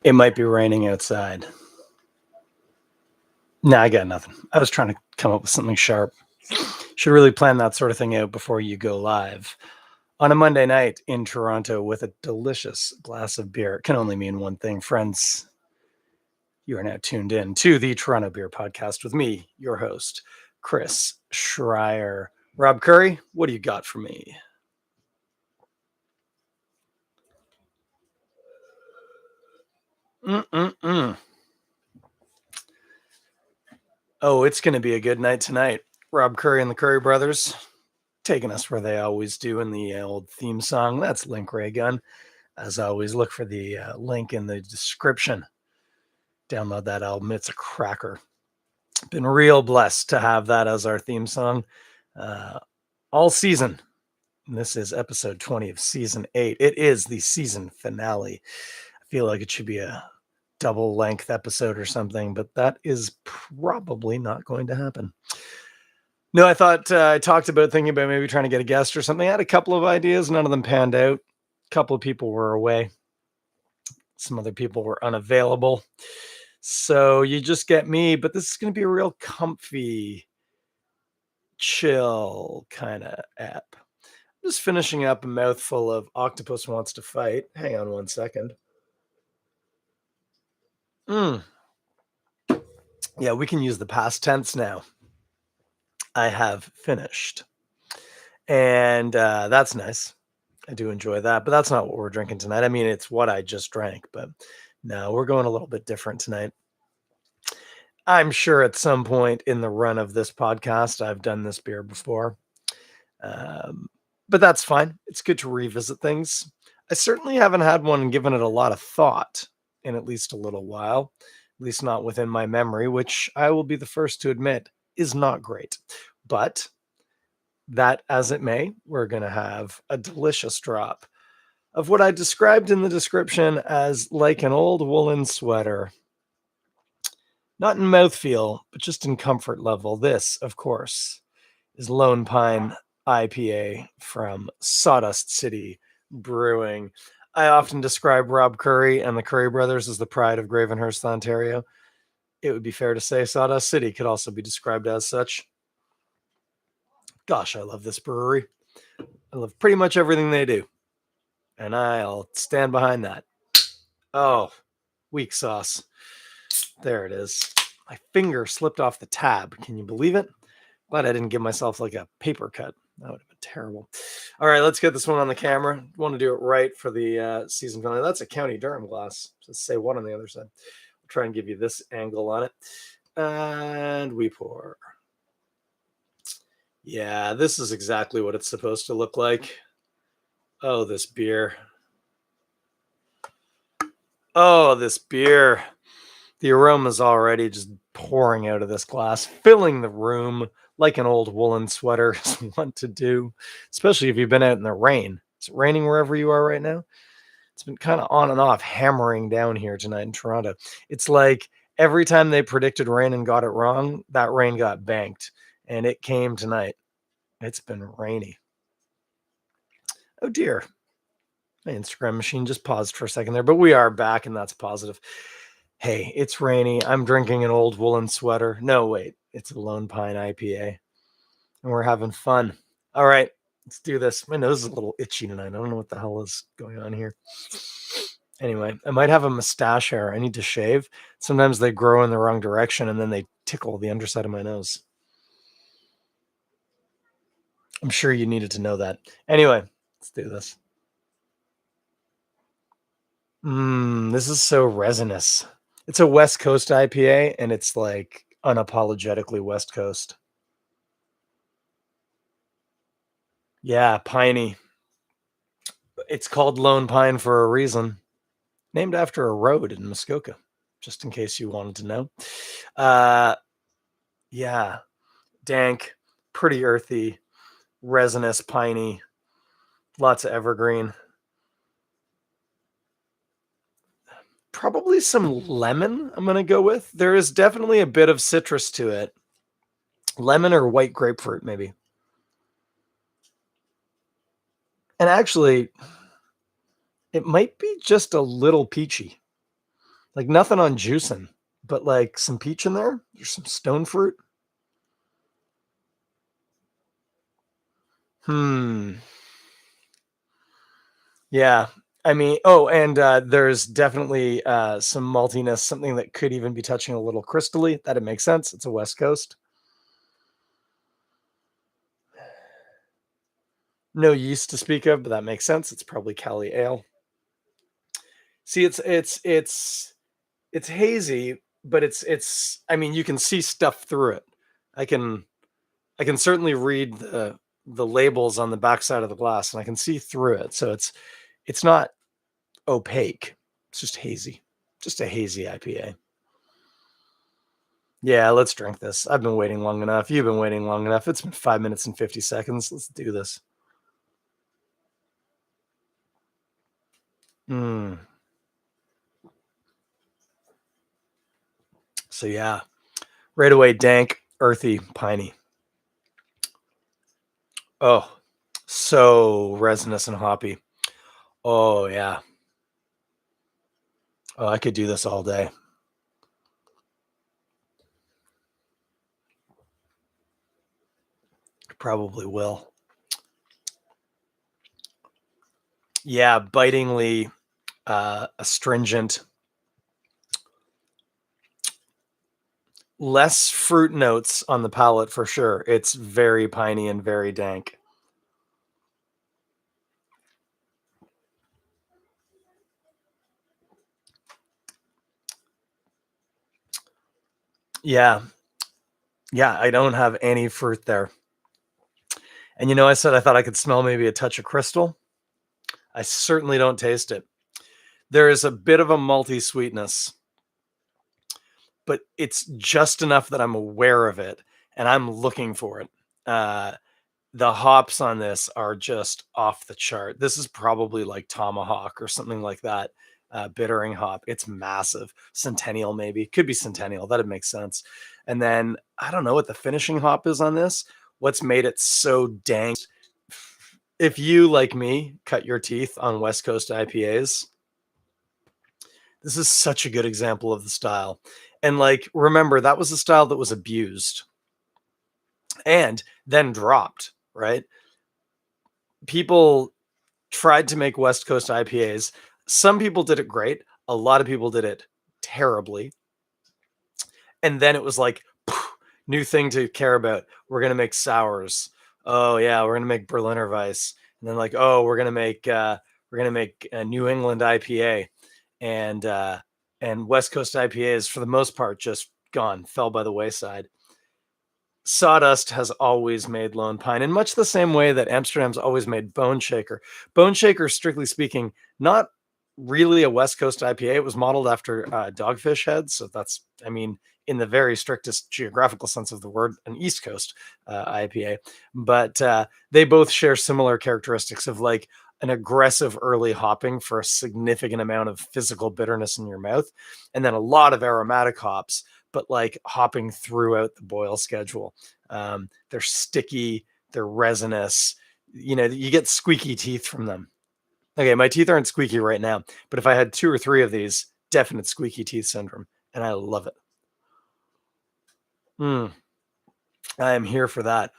It might be raining outside. Nah, I got nothing. I was trying to come up with something sharp. Should really plan that sort of thing out before you go live. On a Monday night in Toronto with a delicious glass of beer. It can only mean one thing, friends. You are now tuned in to the Toronto Beer Podcast with me, your host, Chris Schreier. Rob Currie, what do you got for me? Oh, it's going to be a good night tonight. Rob Currie and the Currie brothers taking us where they always do in the old theme song. That's Link Ray Gun. As always, look for the link in the description. Download that album. It's a cracker. Been real blessed to have that as our theme song all season. And this is episode 20 of season 8. It is the season finale. I feel like it should be a double length episode or something, but that is probably not going to happen. No, I thought I talked about thinking about maybe trying to get a guest or something. I had a couple of ideas. None of them panned out. A couple of people were away. Some other people were unavailable. So you just get me, but this is going to be a real comfy, chill kind of app. I'm just finishing up a mouthful of Octopus Wants to Fight. Hang on one second. Yeah, we can use the past tense now. I have finished. And that's nice. I do enjoy that, but that's not what we're drinking tonight. I mean, it's what I just drank, but no, we're going a little bit different tonight. I'm sure at some point in the run of this podcast, I've done this beer before. But that's fine. It's good to revisit things. I certainly haven't had one and given it a lot of thought in at least a little while, at least not within my memory, which I will be the first to admit is not great. But that as it may, we're going to have a delicious drop of what I described in the description as like an old woolen sweater. Not in mouthfeel, but just in comfort level. This, of course, is Lone Pine IPA from Sawdust City Brewing. I often describe Rob Currie and the Currie brothers as the pride of Gravenhurst, Ontario. It would be fair to say Sawdust City could also be described as such. Gosh, I love this brewery. I love pretty much everything they do. And I'll stand behind that. Oh, weak sauce. There it is. My finger slipped off the tab. Can you believe it? Glad I didn't give myself like a paper cut. That would have been terrible. All right, let's get this one on the camera. Want to do it right for the season finale. That's a County Durham glass. Let's say one on the other side. I'll try and give you this angle on it. And we pour. Yeah, this is exactly what it's supposed to look like. Oh, this beer. Oh, this beer. The aroma's already just pouring out of this glass, filling the room like an old woolen sweater is what to do, especially if you've been out in the rain. Is it raining wherever you are right now? It's been kind of on and off, hammering down here tonight in Toronto. It's like every time they predicted rain and got it wrong, that rain got banked, and it came tonight. It's been rainy. Oh dear. My Instagram machine just paused for a second there, but we are back, and that's positive. Hey, it's rainy. I'm drinking an old woolen sweater. No, wait, it's a Lone Pine IPA, and we're having fun. All right, let's do this. My nose is a little itchy tonight. I don't know what the hell is going on here. Anyway, I might have a mustache hair. I need to shave. Sometimes they grow in the wrong direction, and then they tickle the underside of my nose. I'm sure you needed to know that. Anyway, let's do this. This is so resinous. It's a West Coast IPA, and it's like unapologetically West Coast. Yeah, piney. It's called Lone Pine for a reason. Named after a road in Muskoka, just in case you wanted to know. Yeah, dank, pretty earthy, resinous, piney, lots of evergreen. Probably some lemon, I'm going to go with. There is definitely a bit of citrus to it. Lemon or white grapefruit, maybe. And actually, it might be just a little peachy. Like nothing on juicing, but like some peach in there. There's some stone fruit. Hmm. Yeah. I mean, oh, and there's definitely some maltiness, something that could even be touching a little crystally. That'd make sense. It's a West Coast. No yeast to speak of, but that makes sense. It's probably Cali ale. See, it's hazy, but it's I mean, you can see stuff through it. I can I can certainly read the labels on the backside of the glass and I can see through it. So it's not opaque. It's just hazy. Just a hazy IPA. Yeah, let's drink this. I've been waiting long enough. You've been waiting long enough. It's been 5 minutes and 50 seconds. Let's do this. Mm. So yeah, right away, dank, earthy, piney. Oh, so resinous and hoppy. Oh yeah. Oh, I could do this all day. Probably will. Yeah, bitingly astringent, less fruit notes on the palate for sure. It's very piney and very dank. Yeah, yeah, I don't have any fruit there. And I said I thought I could smell maybe a touch of crystal. I certainly don't taste it. There is a bit of a malty sweetness, but it's just enough that I'm aware of it and I'm looking for it. Uh, the hops on this are just off the chart. This is probably like Tomahawk or something like that. Bittering hop. It's massive. Centennial, maybe. Could be Centennial. That'd make sense. And then I don't know what the finishing hop is on this. What's made it so dang? If you, like me, cut your teeth on West Coast IPAs, this is such a good example of the style. And like, remember, that was a style that was abused and then dropped, right? People tried to make West Coast IPAs. Some people did it great. A lot of people did it terribly. And then it was like, new thing to care about. We're gonna make sours. Oh yeah, we're gonna make Berliner Weiss. And then like, oh, we're gonna make a New England IPA, and West Coast IPAs for the most part just gone, fell by the wayside. Sawdust has always made Lone Pine in much the same way that Amsterdam's always made Bone Shaker. Bone Shaker, strictly speaking, not really a West Coast IPA. It was modeled after Dogfish Head. So that's, I mean, in the very strictest geographical sense of the word, an East Coast IPA. But they both share similar characteristics of like an aggressive early hopping for a significant amount of physical bitterness in your mouth, and then a lot of aromatic hops, but like hopping throughout the boil schedule. They're sticky, they're resinous. You get squeaky teeth from them. Okay, my teeth aren't squeaky right now, but if I had two or three of these, definite squeaky teeth syndrome, and I love it. Mm, I am here for that.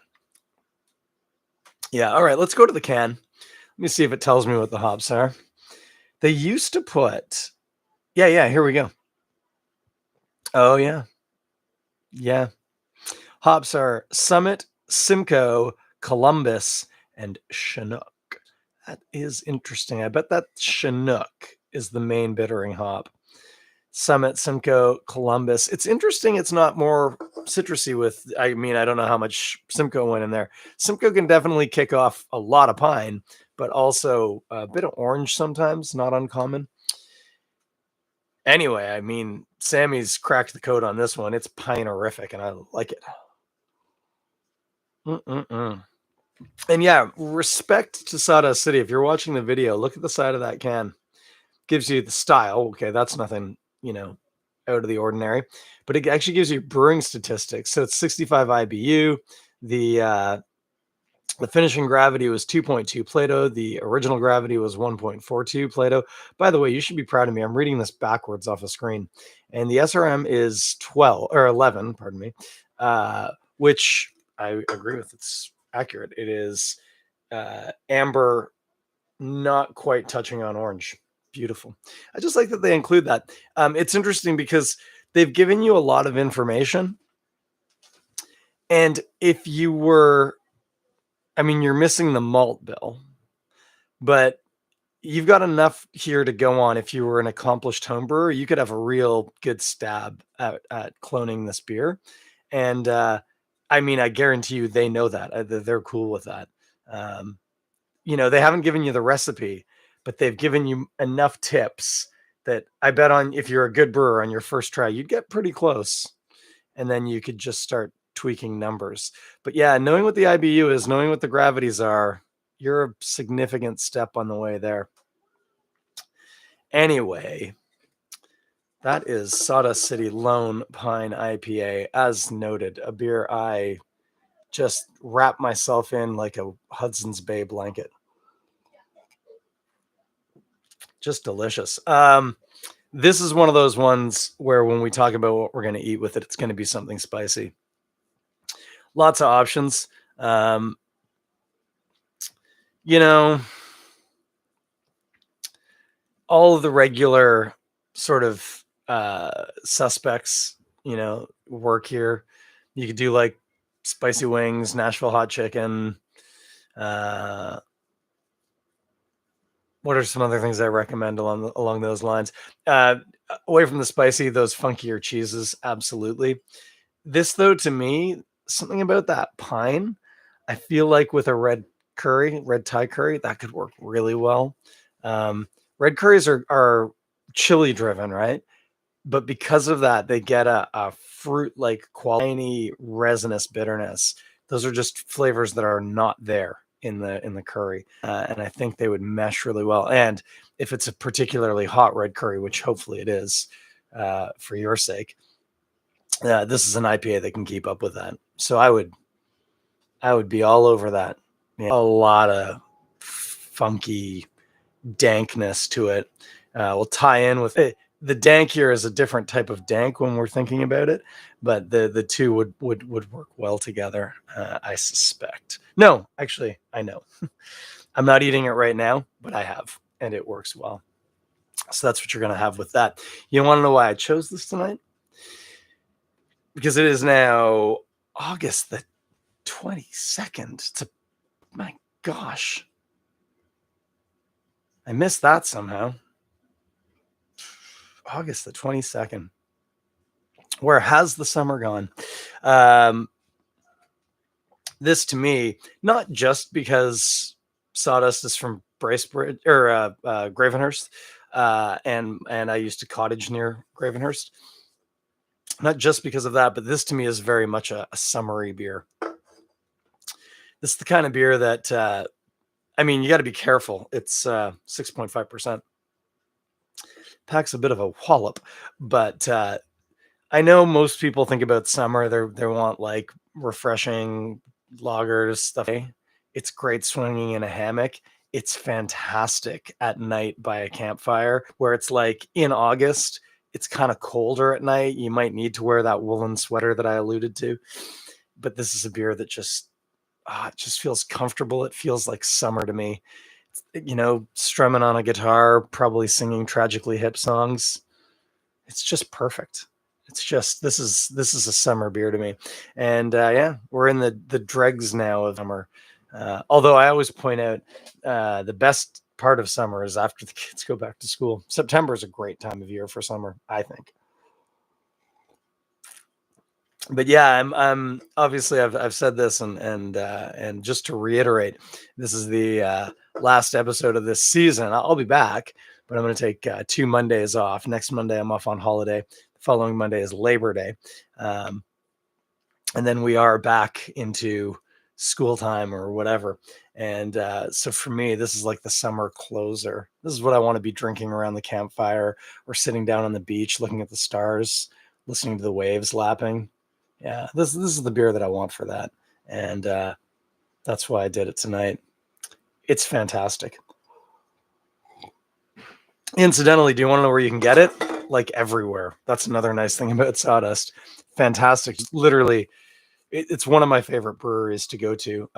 Yeah, all right, let's go to the can. Let me see if it tells me what the hops are. They used to put, yeah, yeah, here we go. Oh, yeah, yeah. Hops are Summit, Simcoe, Columbus, and Chinook. That is interesting. I bet that Chinook is the main bittering hop. Summit, Simcoe, Columbus. It's interesting. It's not more citrusy with, I mean, I don't know how much Simcoe went in there. Simcoe can definitely kick off a lot of pine, but also a bit of orange sometimes, not uncommon. Anyway, I mean, Sammy's cracked the code on this one. It's pine-orific, and I like it. Mm-mm-mm. And yeah, respect to Sawdust City. If you're watching the video, look at the side of that can. Gives you the style. Okay, that's nothing, out of the ordinary. But it actually gives you brewing statistics. So it's 65 IBU. The The finishing gravity was 2.2 Plato. The original gravity was 1.42 Plato. By the way, you should be proud of me. I'm reading this backwards off a screen. And the SRM is 12 or 11, pardon me, which I agree with. It's accurate. It is amber, not quite touching on orange. Beautiful. I just like that they include that. It's interesting because they've given you a lot of information. And if you were, I mean, you're missing the malt bill, but you've got enough here to go on. If you were an accomplished home brewer, you could have a real good stab at cloning this beer. And I mean, I guarantee you they know that. They're cool with that. Um, they haven't given you the recipe, but they've given you enough tips that I bet on if you're a good brewer on your first try, you'd get pretty close. And then you could just start tweaking numbers. But yeah, knowing what the IBU is, knowing what the gravities are, you're a significant step on the way there. Anyway, that is Sawdust City Lone Pine IPA, as noted, a beer I just wrap myself in like a Hudson's Bay blanket. Just delicious. This is one of those ones where when we talk about what we're going to eat with it, it's going to be something spicy. Lots of options. All of the regular sort of suspects, work here. You could do like spicy wings, Nashville hot chicken. What are some other things I recommend along those lines? Away from the spicy, those funkier cheeses, absolutely. This, though, to me, something about that pine, I feel like with a red Thai curry, that could work really well. Red curries are chili driven, right? But because of that, they get a fruit-like quality, resinous bitterness. Those are just flavors that are not there in the curry, and I think they would mesh really well. And if it's a particularly hot red curry, which hopefully it is, for your sake, this is an IPA that can keep up with that. So I would be all over that. A lot of funky dankness to it. We'll tie in with it. The dank here is a different type of dank when we're thinking about it, but the two would work well together, I suspect. No, actually, I know. I'm not eating it right now, but I have, and it works well. So that's what you're going to have with that. You want to know why I chose this tonight? Because it is now August the 22nd. My gosh. I missed that somehow. August the 22nd. Where has the summer gone? This to me, not just because Sawdust is from Bracebridge or Gravenhurst, and I used to cottage near Gravenhurst. Not just because of that, but this to me is very much a summery beer. This is the kind of beer that, you got to be careful. It's 6.5%. Packs a bit of a wallop, but I know most people think about summer. They want like refreshing lagers stuff. It's great swinging in a hammock. It's fantastic at night by a campfire where it's like in August. It's kind of colder at night. You might need to wear that woolen sweater that I alluded to. But this is a beer that just it just feels comfortable. It feels like summer to me. Strumming on a guitar, probably singing tragically hip songs. It's just perfect. It's just this is a summer beer to me, and we're in the dregs now of summer. Although I always point out the best part of summer is after the kids go back to school. September is a great time of year for summer, I think. But yeah, I'm obviously I've said this and just to reiterate, this is the last episode of this season. I'll be back, but I'm going to take 2 Mondays off. Next Monday I'm off on holiday. The following Monday is Labor Day, and then we are back into school time or whatever. And so for me, this is like the summer closer. This is what I want to be drinking around the campfire or sitting down on the beach, looking at the stars, listening to the waves lapping. Yeah, this is the beer that I want for that. And That's why I did it tonight. It's fantastic. Incidentally, do you want to know where you can get it? Like everywhere. That's another nice thing about Sawdust. Fantastic. Literally, it's one of my favorite breweries to go to.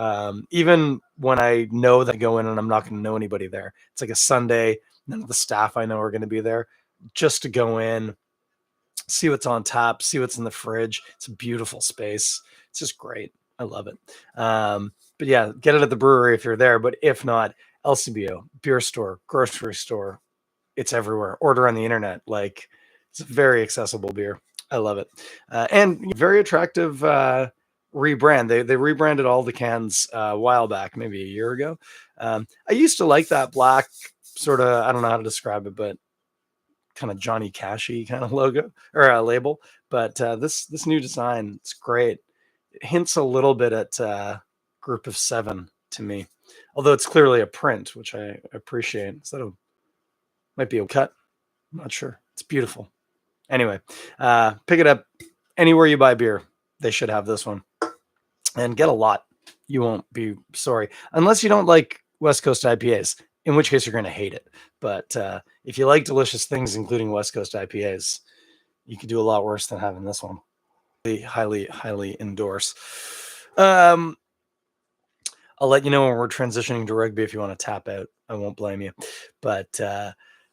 Even when I know that I go in and I'm not going to know anybody there, it's like a Sunday. None of the staff I know are going to be there. Just to go in, see what's on tap, see what's in the fridge. It's a beautiful space. It's just great. I love it. But yeah, get it at the brewery if you're there. But if not, LCBO, beer store, grocery store, it's everywhere. Order on the internet. Like, it's a very accessible beer. I love it. And very attractive rebrand. They rebranded all the cans a while back, maybe a year ago. I used to like that black sort of, I don't know how to describe it, but kind of Johnny Cashy kind of logo or label. But this new design, it's great. It hints a little bit at Group of Seven to me, although it's clearly a print, which I appreciate. So might be a cut. I'm not sure. It's beautiful. Anyway, pick it up anywhere you buy beer. They should have this one, and get a lot. You won't be sorry, unless you don't like West Coast IPAs, in which case you're going to hate it. But if you like delicious things, including West Coast IPAs, you could do a lot worse than having this one. Highly, highly endorse. I'll let you know when we're transitioning to rugby if you want to tap out. I won't blame you. But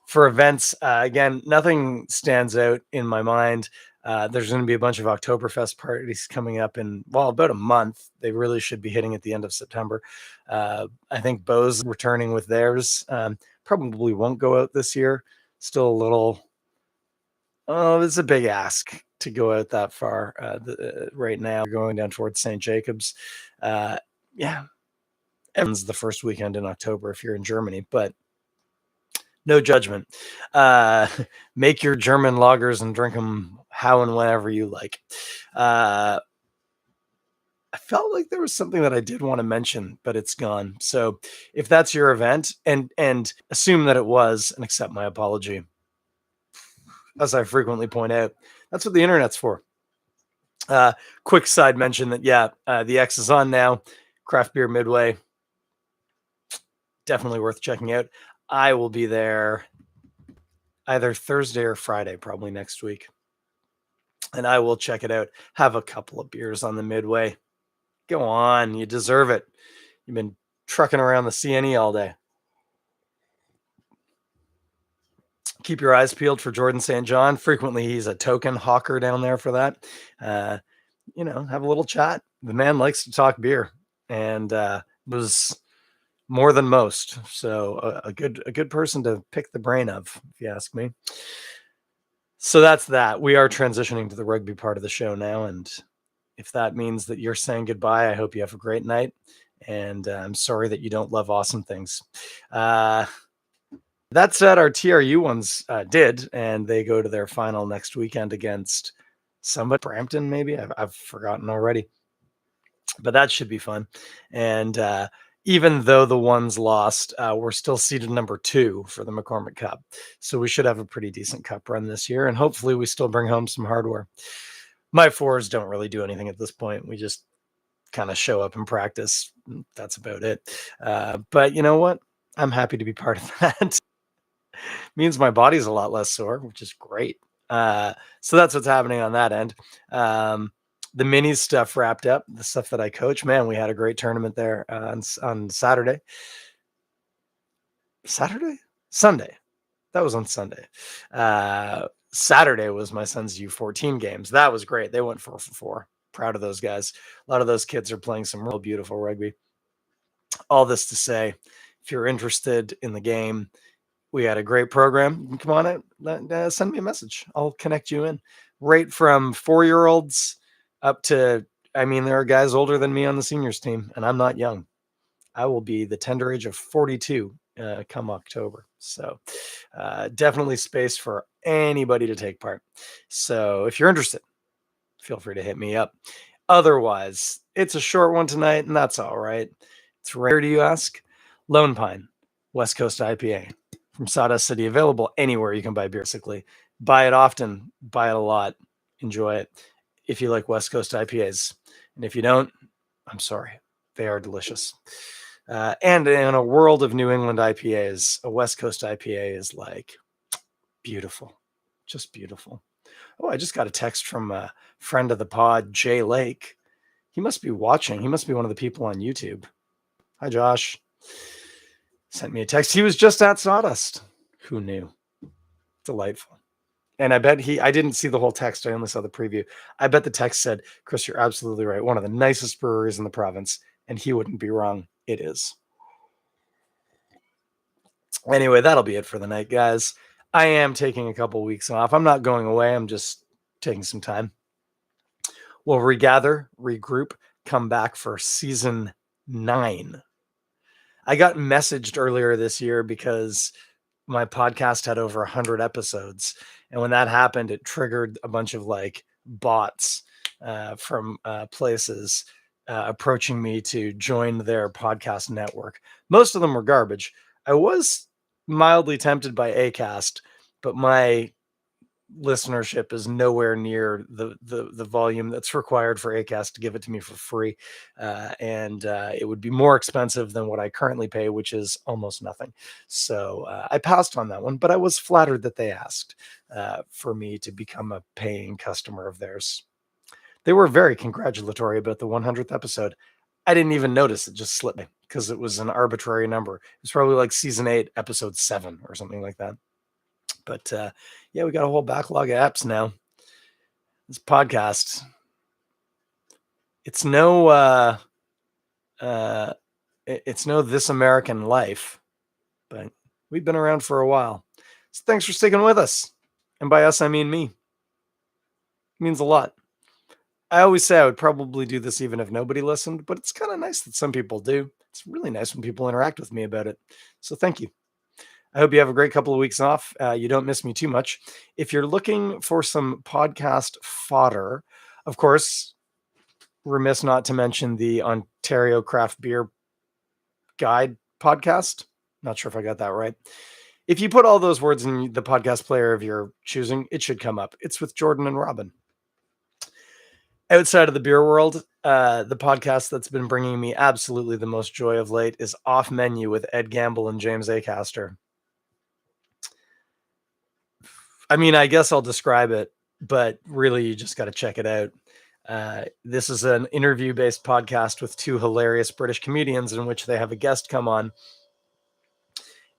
for events, again, nothing stands out in my mind. There's going to be a bunch of Oktoberfest parties coming up in, well, about a month. They really should be hitting at the end of September. I think Bo's returning with theirs. Probably won't go out this year. Still a little, oh, it's a big ask to go out that far right now. Going down towards St. Jacobs. Yeah, everyone's the first weekend in October if you're in Germany, but no judgment. Make your German lagers and drink them how and whenever you like. I felt like there was something that I did want to mention, but it's gone. So if that's your event, and assume that it was, and accept my apology, as I frequently point out, that's what the internet's for. Quick side mention that the X is on now. Craft Beer Midway, definitely worth checking out. I will be there either Thursday or Friday, probably next week. And I will check it out. Have a couple of beers on the Midway. Go on, you deserve it. You've been trucking around the CNE all day. Keep your eyes peeled for Jordan St. John. Frequently, he's a token hawker down there for that. Have a little chat. The man likes to talk beer, and was more than most. So a good person to pick the brain of, if you ask me. So that's that. We are transitioning to the rugby part of the show now, and if that means that you're saying goodbye, I hope you have a great night. And I'm sorry that you don't love awesome things. That said, our TRU ones did, and they go to their final next weekend against somebody, Brampton, maybe. I've forgotten already. But that should be fun. And even though the ones lost, we're still seeded number 2 for the McCormick Cup. So we should have a pretty decent cup run this year. And hopefully we still bring home some hardware. My 4s don't really do anything at this point. We just kind of show up and practice. That's about it. But you know what? I'm happy to be part of that. Means my body's a lot less sore, which is great. So that's what's happening on that end. The minis stuff wrapped up, the stuff that I coach. Man, we had a great tournament there on Saturday. Sunday. That was on Sunday. Saturday was my son's U14 games. That was great. They went 4 for 4. Proud of those guys. A lot of those kids are playing some real beautiful rugby. All this to say, if you're interested in the game, we had a great program. Come on out, send me a message. I'll connect you in. Right from 4-year-olds up to, there are guys older than me on the seniors team, and I'm not young. I will be the tender age of 42 come October. So definitely space for anybody to take part. So if you're interested, feel free to hit me up. Otherwise, it's a short one tonight, and that's all right. It's rare, do you ask? Lone Pine, West Coast IPA from Sawdust City, available anywhere you can buy beer, basically. Buy it often, buy it a lot, enjoy it if you like West Coast IPAs. And if you don't, I'm sorry. They are delicious. And in a world of New England IPAs, a West Coast IPA is like beautiful, just beautiful. Oh, I just got a text from a friend of the pod, Jay Lake. He must be watching. He must be one of the people on YouTube. Hi, Josh. Sent me a text. He was just at Sawdust. Who knew? Delightful. And I bet I didn't see the whole text. I only saw the preview. I bet the text said, Chris, you're absolutely right. One of the nicest breweries in the province. And he wouldn't be wrong. It is. Anyway, that'll be it for the night, guys. I am taking a couple weeks off. I'm not going away. I'm just taking some time. We'll regather, regroup, come back for season 9. I got messaged earlier this year because my podcast had over 100 episodes. And when that happened, it triggered a bunch of like bots from places approaching me to join their podcast network. Most of them were garbage. I was mildly tempted by Acast, but my listenership is nowhere near the volume that's required for Acast to give it to me for free. And it would be more expensive than what I currently pay, which is almost nothing. So I passed on that one, but I was flattered that they asked for me to become a paying customer of theirs. They were very congratulatory about the 100th episode. I didn't even notice. It just slipped me because it was an arbitrary number. It was probably like season 8, episode 7 or something like that. But yeah, we got a whole backlog of apps now. This podcast, it's no This American Life, but we've been around for a while. So thanks for sticking with us. And by us, I mean me. It means a lot. I always say I would probably do this even if nobody listened, but it's kind of nice that some people do. It's really nice when people interact with me about it. So thank you. I hope you have a great couple of weeks off. You don't miss me too much. If you're looking for some podcast fodder, of course, remiss not to mention the Ontario Craft Beer Guide podcast. Not sure if I got that right. If you put all those words in the podcast player of your choosing, it should come up. It's with Jordan and Robin. Outside of the beer world, the podcast that's been bringing me absolutely the most joy of late is Off Menu with Ed Gamble and James Acaster. I mean, I guess I'll describe it, but really you just got to check it out. This is an interview-based podcast with 2 hilarious British comedians in which they have a guest come on.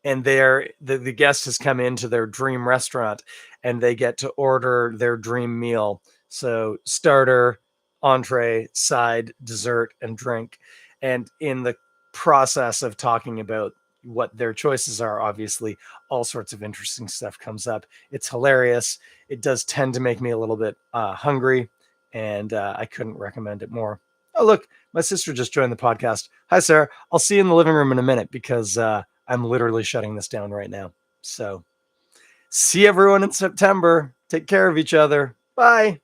And the guest has come into their dream restaurant and they get to order their dream meal. So starter, entree, side, dessert, and drink. And in the process of talking about what their choices are, obviously, all sorts of interesting stuff comes up. It's hilarious. It does tend to make me a little bit hungry, and I couldn't recommend it more. Oh, look, my sister just joined the podcast. Hi, Sarah. I'll see you in the living room in a minute because I'm literally shutting this down right now. So see everyone in September. Take care of each other. Bye.